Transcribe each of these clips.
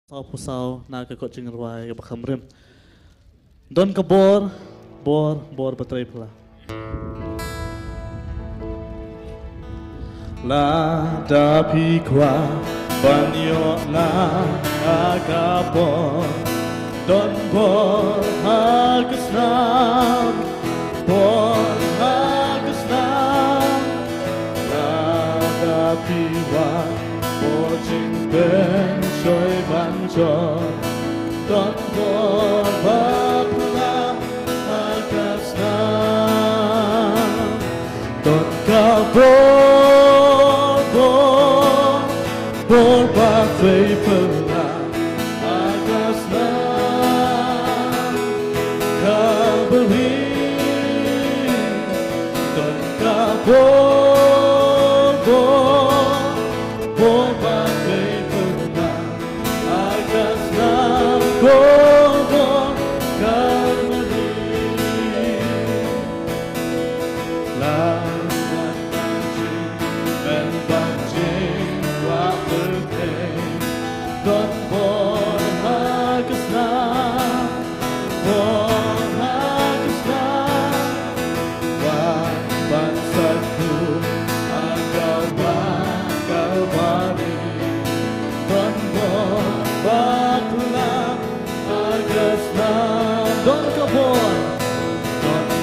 Sao pusau na kakot jing ruai ke bakhamrim. Don ke bor betrai pula. La dapi kwa banyo na agabor. Don bor hagesnam, bor hagesnam. La dapi wa bor jing ben soy banjor. Don bor bapula hagesnam. Don kabor bor batvei pula hagesnam. Kabeli don kabor bor batvei pula hagesnam. Bor kabeli la ben banjing wa berkei don bor hagesnam. Bor hagesnam wa bangsaku agawari don bor bapula hagesnam. Don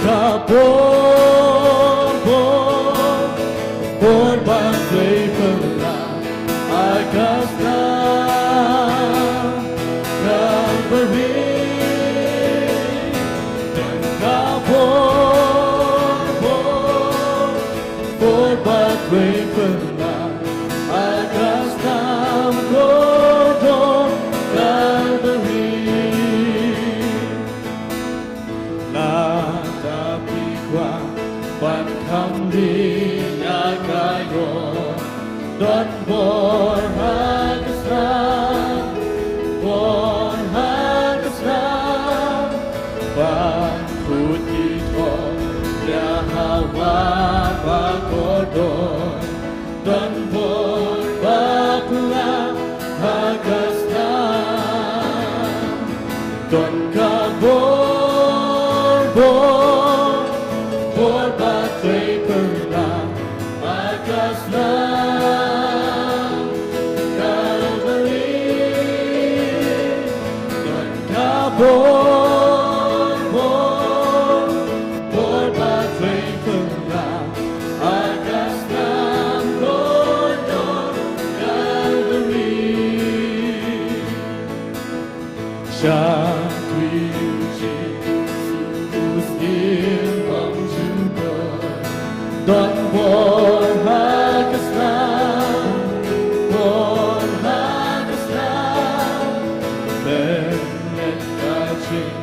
kabor bor batvei pula hagesnam. Kabeli don bor batvei pula hagesnam. Don kabeli la tapi kwa ban kam di kayo don bor hagesnam. Bor hagesnam ban putih ya hawa bakodon don bor bapula hagesnam. Don kabor bor batvei pula hagesnam. Kabeli don kabor batvei pula hagesnam. Don kabeli Shakwi uji usir juga don bor hagesnam. Bor hagesnam benet kacing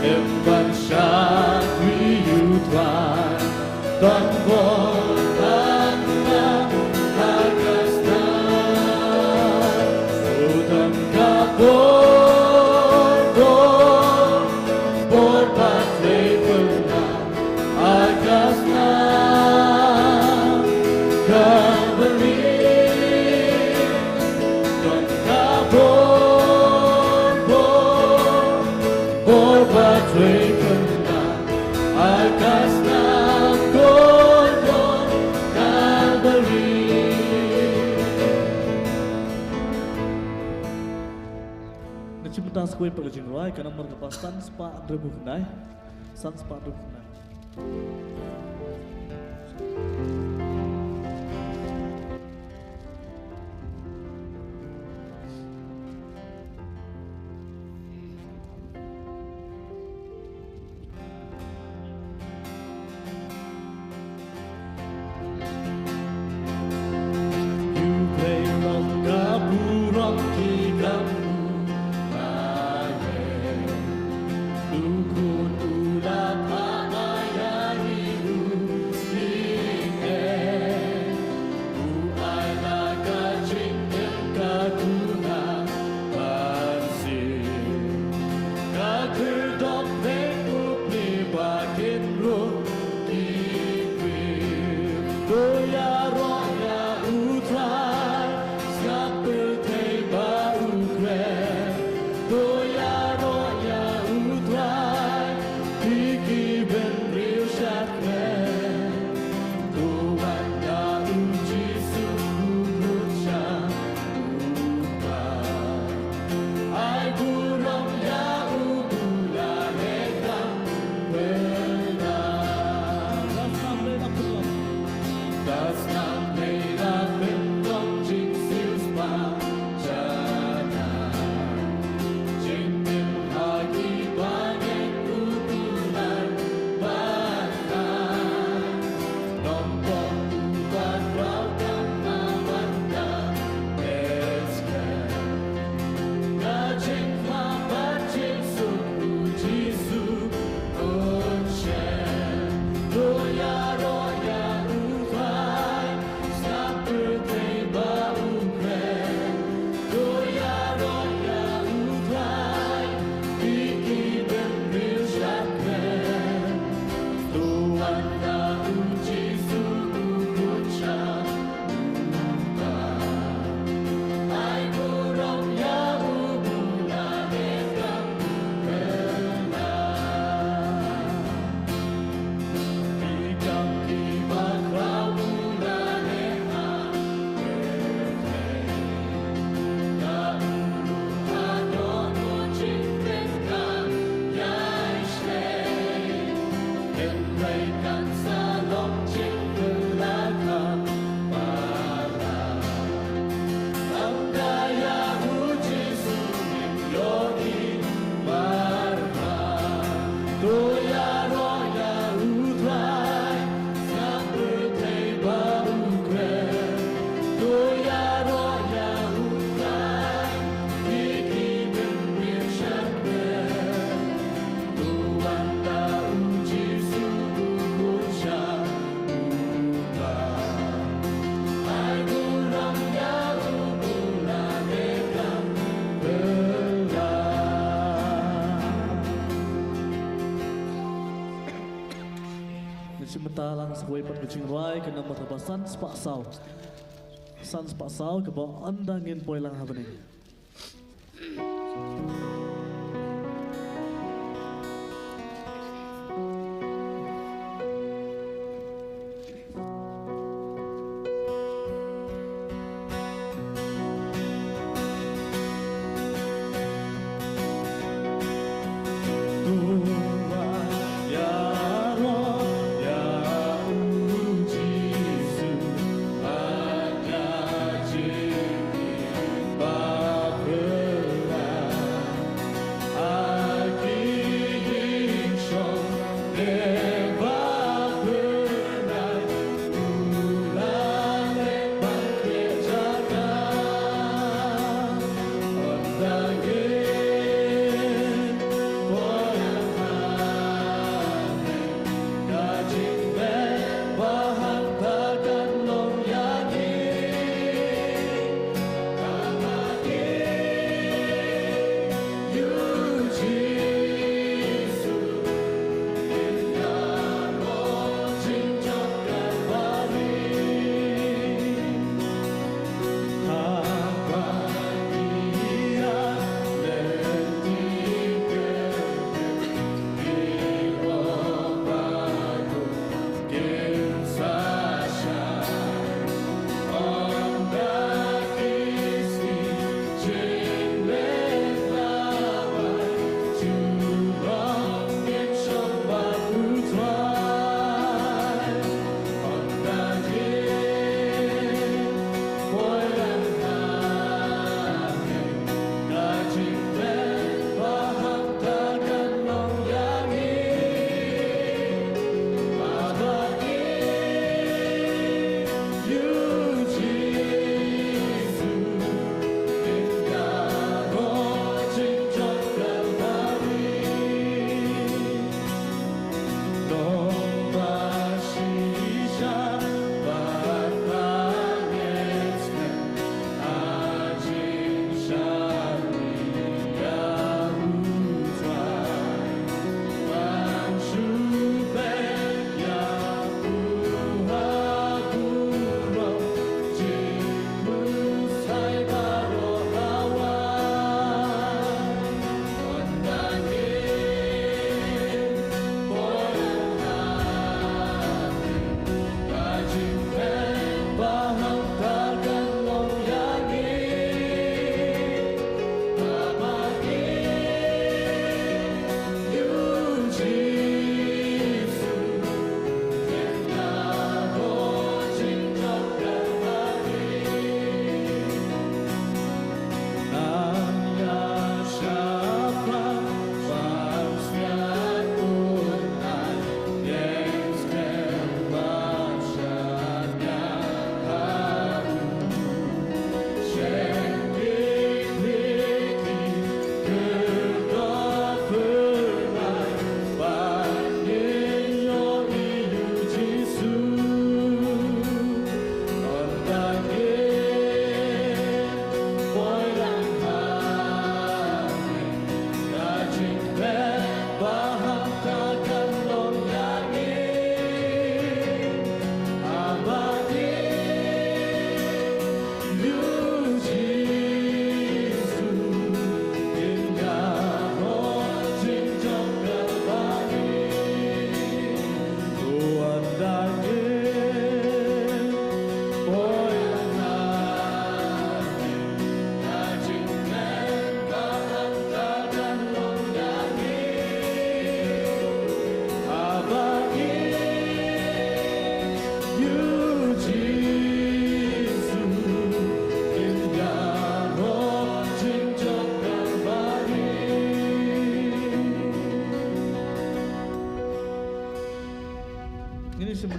emban shakwi utwan don bor hagesnam. Don bor batvei pula hagesnam. Kabeli don bor batvei pula hagesnam. Don kabeli Nacimutang skui pagajing ruai karena merkepasan spa drebu kenai san spa drebu kenai. You play long kapurong tigamu ukun ulat amayari sebentar lang sa kuwi pagkucing rai ke nomor ke Sans Pak Sau ke bawah andangin poy lang habani.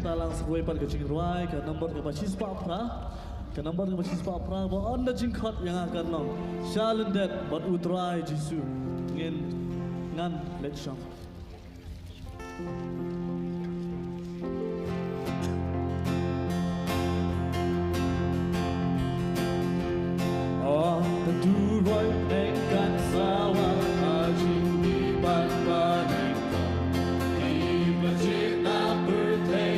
Talang sebuah pan kecing ruai ke nombor ke basis papra bahwa anda jingkot yang akan nong shalendet buat utrai jisu ngan let shop. Oh tentu roy dengan sawah ajing di bawah di masjid na berteh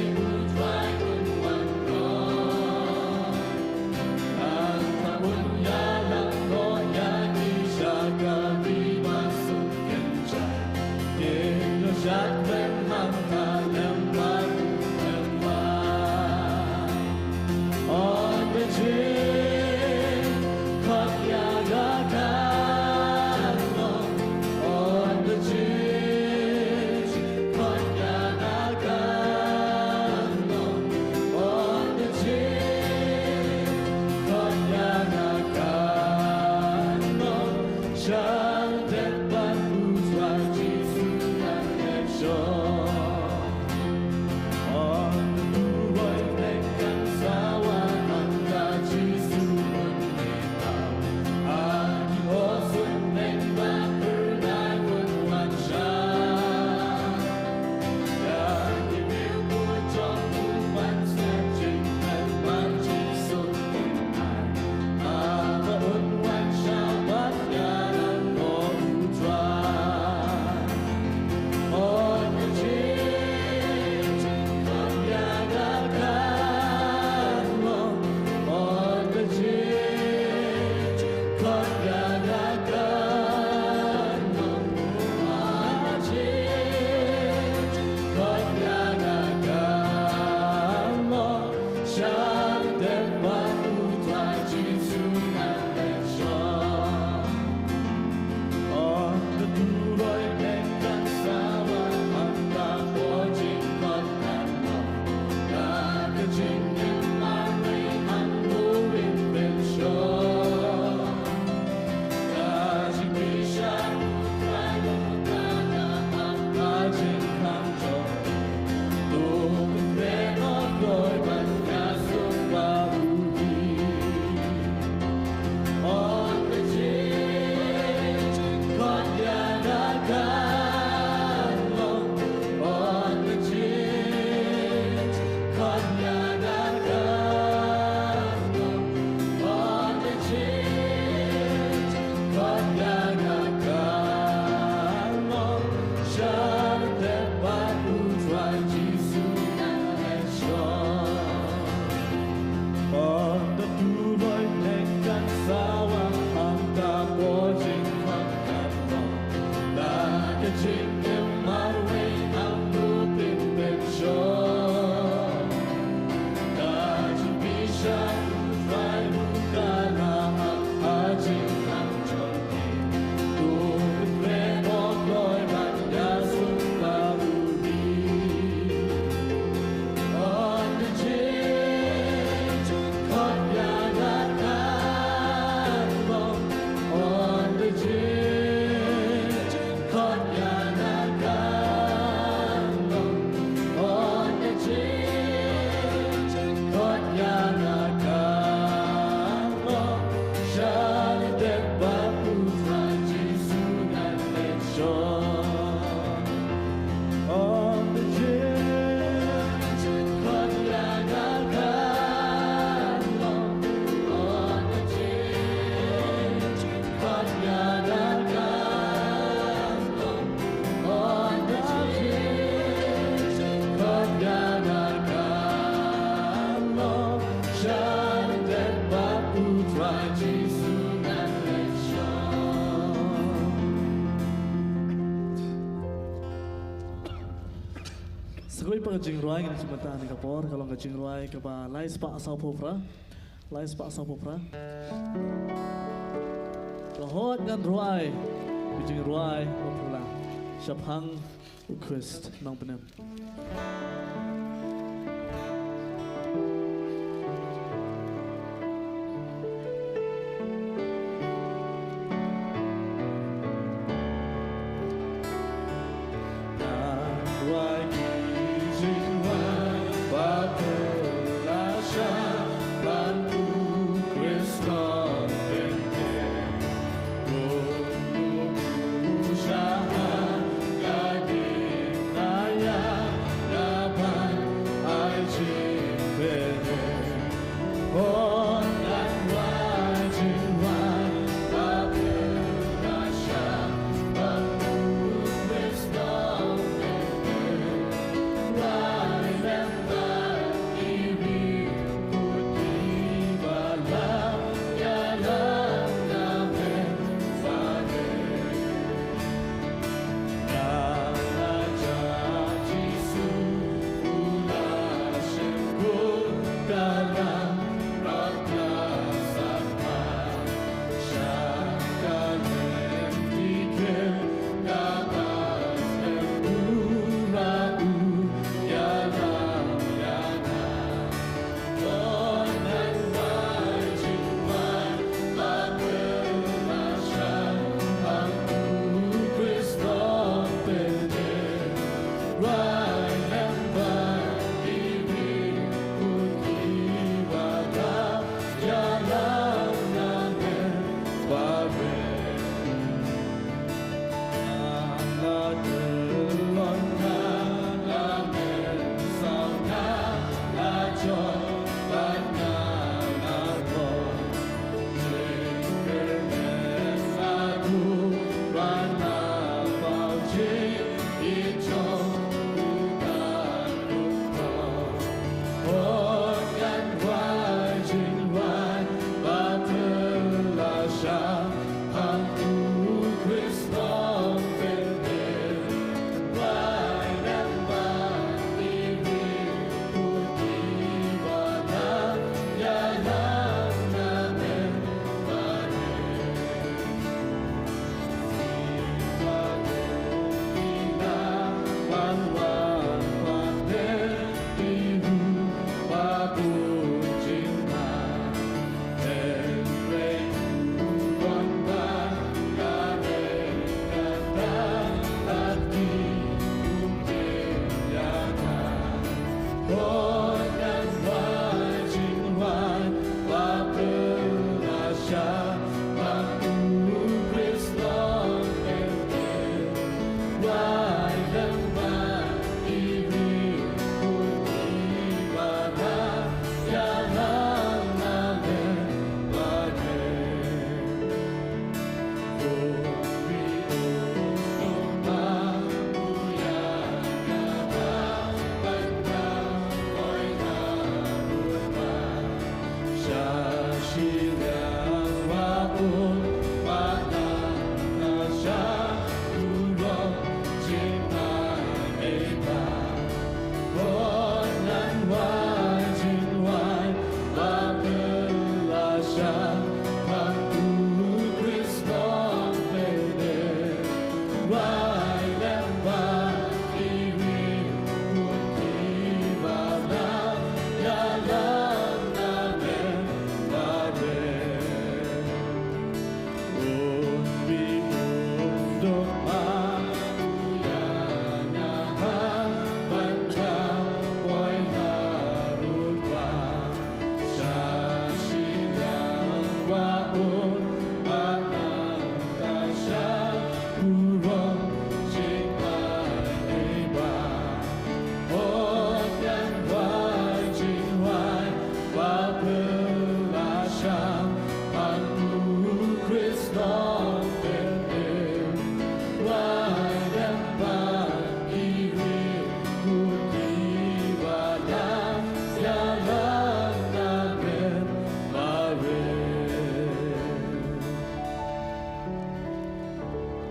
Segoi pa jing ruai ngin cimata ni kapor kalau nggak jing ruai ke ba lai spa asal popra lahot ngan ruai jing ruai popla syabhang request nang penem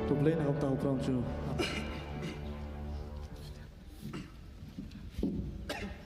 tu play na kau tahu pram chu